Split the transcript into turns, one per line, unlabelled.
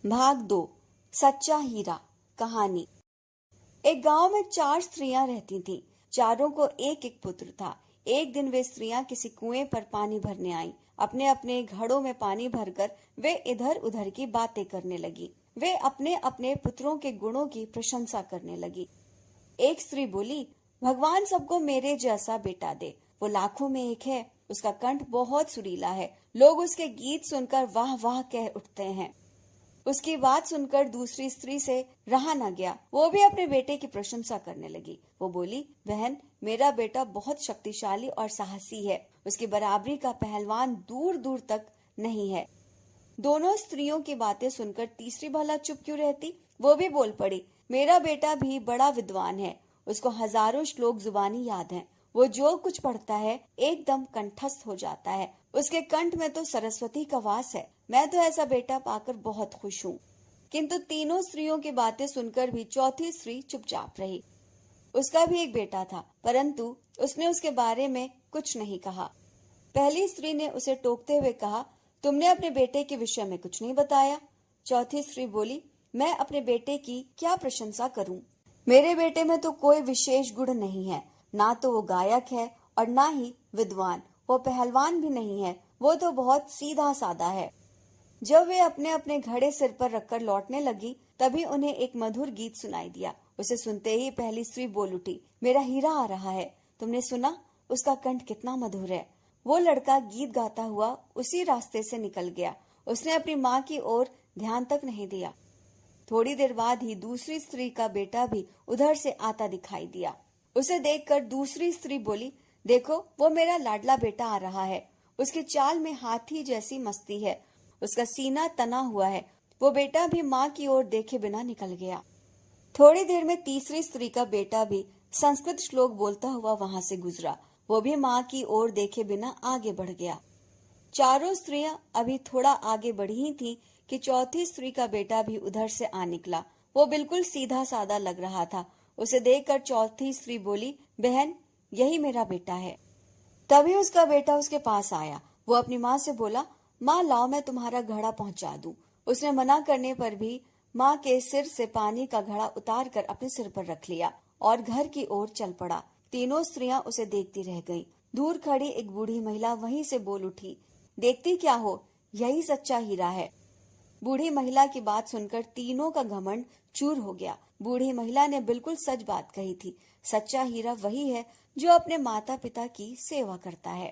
भाग 2। सच्चा हीरा। कहानी। एक गांव में 4 स्त्रियां रहती थीं। चारों को एक एक पुत्र था। एक दिन वे स्त्रियां किसी कुएं पर पानी भरने आईं। अपने अपने घड़ों में पानी भरकर वे इधर उधर की बातें करने लगी। वे अपने अपने पुत्रों के गुणों की प्रशंसा करने लगी। एक स्त्री बोली, भगवान सबको मेरे जैसा बेटा दे। वो लाखों में एक है। उसका कंठ बहुत सुरीला है। लोग उसके गीत सुनकर वाह वाह कह उठते हैं। उसकी बात सुनकर दूसरी स्त्री से रहा न गया। वो भी अपने बेटे की प्रशंसा करने लगी। वो बोली, बहन, मेरा बेटा बहुत शक्तिशाली और साहसी है। उसकी बराबरी का पहलवान दूर दूर तक नहीं है। दोनों स्त्रियों की बातें सुनकर तीसरी भला चुप क्यों रहती? वो भी बोल पड़ी, मेरा बेटा भी बड़ा विद्वान है। उसको हजारों श्लोक जुबानी याद हैं। वो जो कुछ पढ़ता है एकदम कंठस्थ हो जाता है। उसके कंठ में तो सरस्वती का वास है। मैं तो ऐसा बेटा पाकर बहुत खुश हूँ। किंतु तीनों स्त्रियों की बातें सुनकर भी चौथी स्त्री चुपचाप रही। उसका भी एक बेटा था, परंतु उसने उसके बारे में कुछ नहीं कहा। पहली स्त्री ने उसे टोकते हुए कहा, तुमने अपने बेटे के विषय में कुछ नहीं बताया। चौथी स्त्री बोली, मैं अपने बेटे की क्या प्रशंसा करूं? मेरे बेटे में तो कोई विशेष गुण नहीं है। ना तो वो गायक है और ना ही विद्वान। वो पहलवान भी नहीं है। वो तो बहुत सीधा साधा है। जब वे अपने अपने घड़े सिर पर रखकर लौटने लगी, तभी उन्हें एक मधुर गीत सुनाई दिया। उसे सुनते ही पहली स्त्री बोल उठी, मेरा हीरा आ रहा है। तुमने सुना? उसका कंठ कितना मधुर है। वो लड़का गीत गाता हुआ उसी रास्ते से निकल गया। उसने अपनी माँ की ओर ध्यान तक नहीं दिया। थोड़ी देर बाद ही दूसरी स्त्री का बेटा भी उधर से आता दिखाई दिया। उसे देखकर दूसरी स्त्री बोली, देखो, वो मेरा लाडला बेटा आ रहा है। उसकी चाल में हाथी जैसी मस्ती है। उसका सीना तना हुआ है। वो बेटा भी माँ की ओर देखे बिना निकल गया। थोड़ी देर में तीसरी स्त्री का बेटा भी संस्कृत श्लोक बोलता हुआ वहां से गुजरा। वो भी माँ की ओर देखे बिना आगे बढ़ गया। चारों स्त्रियां अभी थोड़ा आगे बढ़ी ही थी कि चौथी स्त्री का बेटा भी उधर से आ निकला। वो बिल्कुल सीधा साधा लग रहा था। उसे देखकर चौथी स्त्री बोली, बहन, यही मेरा बेटा है। तभी उसका बेटा उसके पास आया। वो अपनी माँ से बोला, माँ, लाओ, मैं तुम्हारा घड़ा पहुंचा दूं। उसने मना करने पर भी माँ के सिर से पानी का घड़ा उतार कर अपने सिर पर रख लिया और घर की ओर चल पड़ा। तीनों स्त्रियां उसे देखती रह गईं। दूर खड़ी एक बूढ़ी महिला वहीं से बोल उठी, देखती क्या हो, यही सच्चा हीरा है। बूढ़ी महिला की बात सुनकर तीनों का घमंड चूर हो गया। बूढ़ी महिला ने बिल्कुल सच बात कही थी। सच्चा हीरा वही है जो अपने माता पिता की सेवा करता है।